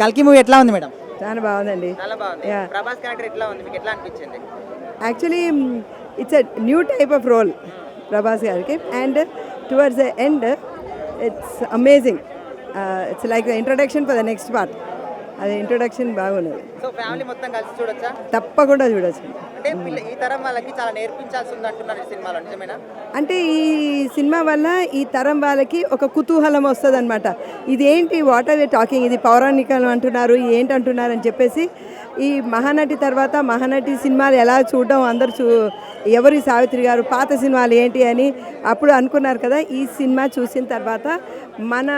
కల్కి మూవీ ఎట్లా ఉంది మేడం? చాలా బాగుందండి. చాలా బాగుంది. Yeah. ప్రభాస్ క్యారెక్టర్ ఎట్లా ఉంది, మీకు ఎట్లా అనిపించింది? Actually it's a new type of role Prabhas గారికి. And towards the end it's amazing. It's like introduction for the next part. అది ఇంట్రొడక్షన్ బాగున్నది, సో ఫ్యామిలీ మొత్తం కలిసి చూడొచ్చా? తప్పకుండా చూడొచ్చు. అంటే ఈ తరం వాళ్ళకి చాలా నేర్పించాల్సి ఉంది అంటున్నారు ఈ సినిమాలో, నిజమేనా? అంటే ఈ సినిమా వల్ల ఈ తరం వాళ్ళకి ఒక కుతూహలం వస్తుంది అనమాట. ఇదేంటి, వాట్ ఆర్ దే టాకింగ్, ఇది పౌరాణికం అంటున్నారు, ఏంటి అంటున్నారు అని చెప్పేసి ఈ మహానటి తర్వాత మహానటి సినిమాలు ఎలా చూడడం అందరూ ఎవరి సావిత్రి గారు పాత సినిమాలు ఏంటి అని అప్పుడు అనుకున్నారు కదా. ఈ సినిమా చూసిన తర్వాత మన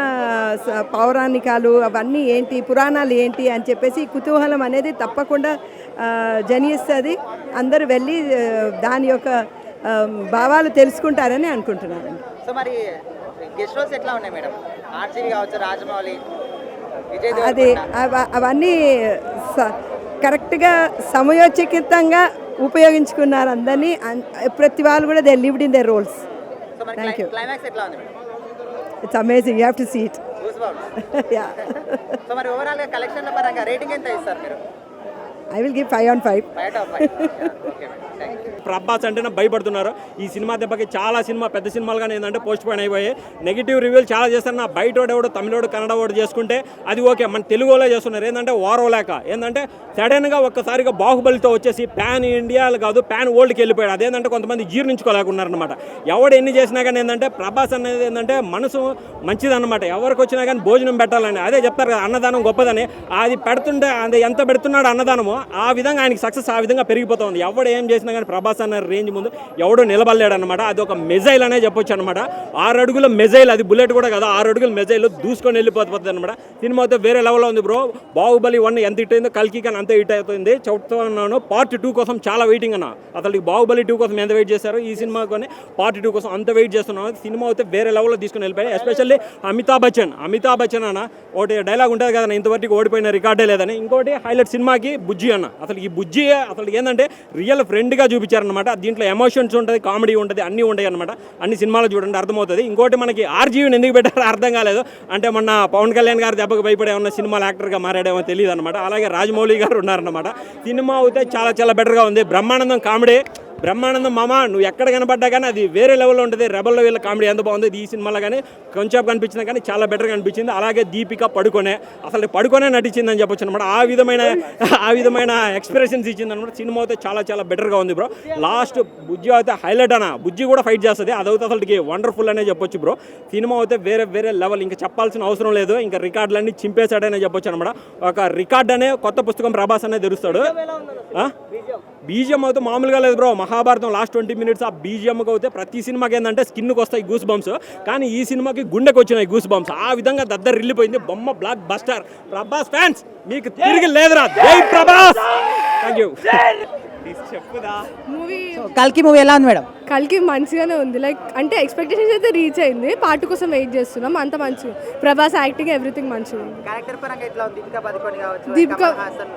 పౌరాణికాలు అవన్నీ ఏంటి, పురాణాలు ఏంటి అని చెప్పేసి ఈ కుతూహలం అనేది తప్పకుండా జనిస్తుంది. అందరూ వెళ్ళి దాని యొక్క భావాలు తెలుసుకుంటారని అనుకుంటున్నాను. సో మరి గెస్ట్ రోల్స్ ఎట్లా ఉన్నాయి మేడం? ఆర్జీవి కావచ్చు, రాజమౌళి, విజయ్ అది అవన్నీ కరెక్ట్గా సమయోచితంగా ఉపయోగించుకున్నారు అందరినీ. ప్రతి వాళ్ళు కూడా they lived in their roles. So మరి థ్యాంక్ యూ. క్లైమాక్స్ ఎట్లా ఉంది madam? It's amazing, you have to see it. Ya. So మరి ఓవరాల్ గా కలెక్షన్ల పరంగా రేటింగ్ ఎంత ఇస్తారు మీరు? I will give 5 on 5. 5 out of 5. Okay madam, thank you. Prabhas అంటేనే భయపడుతున్నారు. ఈ సినిమా దెబ్బకి చాలా పెద్ద సినిమాలుగానే ఏంటంటే పోస్ట్ పోయిన్ అయిపోయాయి. నెగిటివ్ రివ్యూలు చాలా చేస్తారు. నా బయటోడు ఎవడు తమిళోడు కన్నడ వాడు చేసుకుంటే అది ఓకే, మన తెలుగు వాళ్ళే చేస్తున్నారు. ఏంటంటే ఓరవలేక ఏంటంటే సడన్గా ఒక్కసారిగా బాహుబలితో వచ్చేసి ప్యాన్ ఇండియాలు కాదు ప్యాన్ వరల్డ్కి వెళ్ళిపోయాడు. అదేంటంటే కొంతమంది జీర్ణించుకోలేకున్నారనమాట. ఎవడు ఎన్ని చేసినా కానీ ఏంటంటే ప్రభాస్ అనేది ఏంటంటే మనసు మంచిదన్నమాట. ఎవరికి వచ్చినా కానీ భోజనం పెట్టాలని అదే చెప్తారు కదా, అన్నదానం గొప్పదని. అది పెడుతుంటే అది ఎంత పెడుతున్నాడు అన్నదానము ఆ విధంగా ఆయనకి సక్సెస్ ఆ విధంగా పెరిగిపోతుంది. ఎవడు ఏం చేసినా కానీ ప్రభాస్ అన్న రేంజ్ ముందు ఎవడో నిలబడలేడు అనమాట. అది ఒక మెజైల్ అనే చెప్పొచ్చు అనమాట. 6 అడుగుల మెజైల్, అది బుల్లెట్ కూడా కదా, 6 అడుగుల మెజైల్ దూసుకొని వెళ్ళిపోతుంది అనమాట. సినిమా అయితే వేరే లెవెల్లో ఉంది బ్రో. బాహుబలి 1 ఎంత హిట్ అయిందో కల్కి కానీ అంతే హిట్ అవుతుంది. చెప్తా ఉన్నాను, పార్ట్ 2 కోసం చాలా వెయిటింగ్ అన్న. అసలు బాహుబలి 2 కోసం ఎంత వెయిట్ చేశారు, ఈ సినిమా కానీ పార్ట్ 2 కోసం అంత వెయిట్ చేస్తున్నాను. సినిమా అయితే వేరే లెవెల్లో తీసుకుని వెళ్ళిపోయాయి. ఎస్పెషల్లీ అమితాబ్ బచ్చన్ అన్న ఒకటి డైలాగ్ ఉంటుంది కదా, ఇంతవరకు ఓడిపోయిన రికార్డే లేదని. ఇంకోటి హైలైట్ సినిమాకి బుజ్జి అన్న. అసలు ఈ బుజ్జి అసలు ఏంటంటే రియల్ ఫ్రెండ్గా చూపించారనమాట. దీంట్లో ఎమోషన్స్ ఉంటుంది, కామెడీ ఉంటుంది, అన్నీ ఉంటాయి అనమాట. అన్ని సినిమాలు చూడండి అర్థమవుతుంది. ఇంకోటి మనకి ఆర్జీవిని ఎందుకు పెట్టారో అర్థం కాలేదు. అంటే మొన్న పవన్ కళ్యాణ్ గారు దెబ్బకు భయపడే ఉన్న సినిమాల యాక్టర్గా మారాడేమో తెలియదు అనమాట. అలాగే రాజమౌళి గారు ఉన్నారనమాట. సినిమా అయితే చాలా బెటర్గా ఉంది. బ్రహ్మానందం కామెడీ, బ్రహ్మానందం మామ నువ్వు ఎక్కడ కనపడ్డా కానీ అది వేరే లెవెల్లో ఉంటుంది. రెబల్లో వీళ్ళ కామెడీ ఎంత బాగుంది. ఈ సినిమాలో కానీ కొంచెం కనిపించినా కానీ చాలా బెటర్గా అనిపించింది. అలాగే దీపిక పడుకొనే నటించిందని చెప్పొచ్చు అనమాట. ఆ విధమైన ఎక్స్ప్రెషన్స్ ఇచ్చింది అనమాట. సినిమా అయితే చాలా బెటర్గా ఉంది బ్రో. లాస్ట్ బుజ్జి అయితే హైలైట్ అన్న. బుజ్జి కూడా ఫైట్ చేస్తుంది, అదైతే అసలుకి వండర్ఫుల్ అనే చెప్పొచ్చు బ్రో. సినిమా అయితే వేరే లెవెల్, ఇంకా చెప్పాల్సిన అవసరం లేదు. ఇంకా రికార్డులన్నీ చింపేశాడనే చెప్పొచ్చు అనమాట. ఒక రికార్డ్ అనే కొత్త పుస్తకం ప్రభాస్ అనేది తెరుస్తాడు. బీజిఎం అయితే మామూలుగా లేదు బ్రో. మహాభారతం లాస్ట్ 20 minutes ఆ బీజిఎంకి అయితే ప్రతి సినిమాకి ఏంటంటే స్కిన్కి వస్తాయి గూస్ బంప్స్, కానీ ఈ సినిమాకి గుండెకి వచ్చినాయి గూస్ బంప్స్. ఆ విధంగా దద్దరిల్లిపోయింది. బొమ్మ బ్లాక్ బస్టర్. ప్రభాస్ ఫ్యాన్స్ మీకు తిరిగి లేదురా, జై ప్రభాస్. Thank you. మూవీ కల్కి మూవీ ఎలా ఉంది మేడం? కల్కి మంచిగానే ఉంది. లైక్ అంటే ఎక్స్పెక్టేషన్స్ అయితే రీచ్ అయింది. పార్ట్ కోసం వెయిట్ చేస్తున్నాం. అంత మంచిగా ప్రభాస్ యాక్టింగ్ ఎవ్రీథింగ్ మంచిగా ఉంది. క్యారెక్టర్ పరంగా ఎట్లా ఉంది? దీపికా పదుకొనే కావచ్చు, దీపిక కమల్ హాసన్.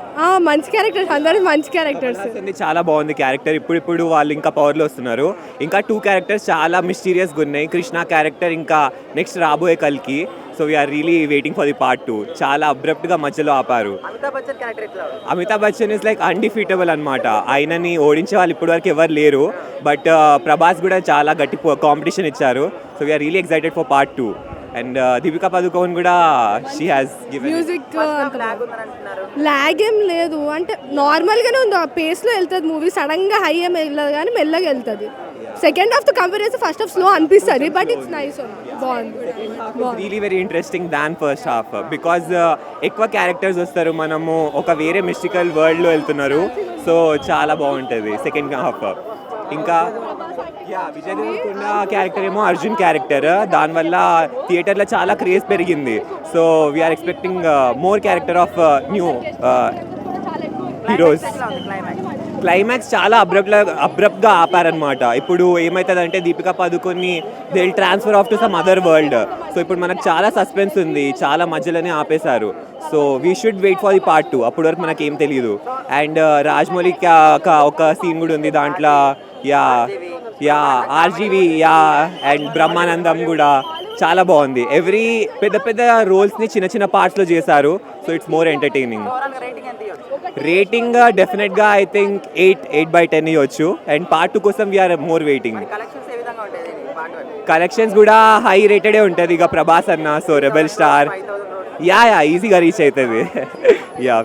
మంచి క్యారెక్టర్స్, అందరూ మంచి క్యారెక్టర్స్. చాలా బాగుంది క్యారెక్టర్. ఇప్పుడు వాళ్ళు ఇంకా పవర్లో వస్తున్నారు. ఇంకా 2 క్యారెక్టర్స్ చాలా మిస్టీరియస్గా ఉన్నాయి. కృష్ణ క్యారెక్టర్, ఇంకా నెక్స్ట్ రాబోయే కల్కి. So we're really waiting for the part 2. చాలా అబ్రప్ట్గా మధ్యలో ఆపారు. అమితాబ్ బచ్చన్ క్యారెక్టర్ ఎట్లా ఉంది? Amitabh Bachchan is like undefeatable అనమాట. ఆయనని ఓడించే వాళ్ళు ఇప్పటివరకు ఎవరు లేరు. బట్ ప్రభాస్ కూడా చాలా గట్టి కాంపిటీషన్ ఇచ్చారు. So we're really excited for part 2. And Deepika Padukone కూడా she has given music lag ఉందని అంటున్నారు. లాగ్ ఏం లేదు, అంటే నార్మల్గానే ఉంది. ఆ పేస్లో వెళ్తుంది మూవీ. సడన్గా హై ఏం వెళ్ళదు కానీ మెల్లగా వెళ్తుంది. సెకండ్ హాఫ్ తో కంపేర్ చేస్తే ఫస్ట్ హాఫ్ స్లో అనిపిస్తుంది, బట్ ఇట్స్ నైస్. బాగుంది. Really very interesting than first half. Because ఎక్కువ క్యారెక్టర్స్ వస్తారు, మనము ఒక వేరే మిస్టికల్ వరల్డ్లో వెళ్తున్నారు. సో చాలా బాగుంటుంది సెకండ్ హాఫ్. ఇంకా విజయ్ దేవరకొండ క్యారెక్టర్ ఏమో అర్జున్ క్యారెక్టర్. దానివల్ల థియేటర్లో చాలా క్రేజ్ పెరిగింది. So we're expecting more character of new heroes. Climax చాలా అబ్రప్ట్గా ఆపారనమాట. ఇప్పుడు ఏమవుతుందంటే Deepika Padukone they will transfer off to some other world. So ఇప్పుడు మనకు చాలా సస్పెన్స్ ఉంది, చాలా మధ్యలోనే ఆపేశారు. So we should wait for the part 2. అప్పటి వరకు మనకేం తెలియదు. అండ్ రాజమౌళి ఒక సీన్ కూడా ఉంది దాంట్లో. ఆర్జీవి అండ్ బ్రహ్మానందం కూడా. చాలా బాగుంది. ఎవ్రీ పెద్ద పెద్ద రోల్స్ని చిన్న చిన్న పార్ట్స్లో చేశారు. So it's more entertaining. ఓవరాల్గా రేటింగ్ ఎంత ఇవ్వచ్చు? రేటింగ్ డెఫినెట్గా ఐ థింక్ 8/10 ఇవ్వచ్చు. అండ్ పార్ట్ 2 కోసం వీఆర్ మోర్ వెయిటింగ్. కలెక్షన్స్ ఏ విధంగా ఉంటుంది పార్ట్ 1? కలెక్షన్స్ కూడా హై రేటెడే ఉంటుంది. ఇక ప్రభాస్ అన్న, so rebel star, 5,000 crores. Yeah ఈజీగా రీచ్ అవుతుంది. యా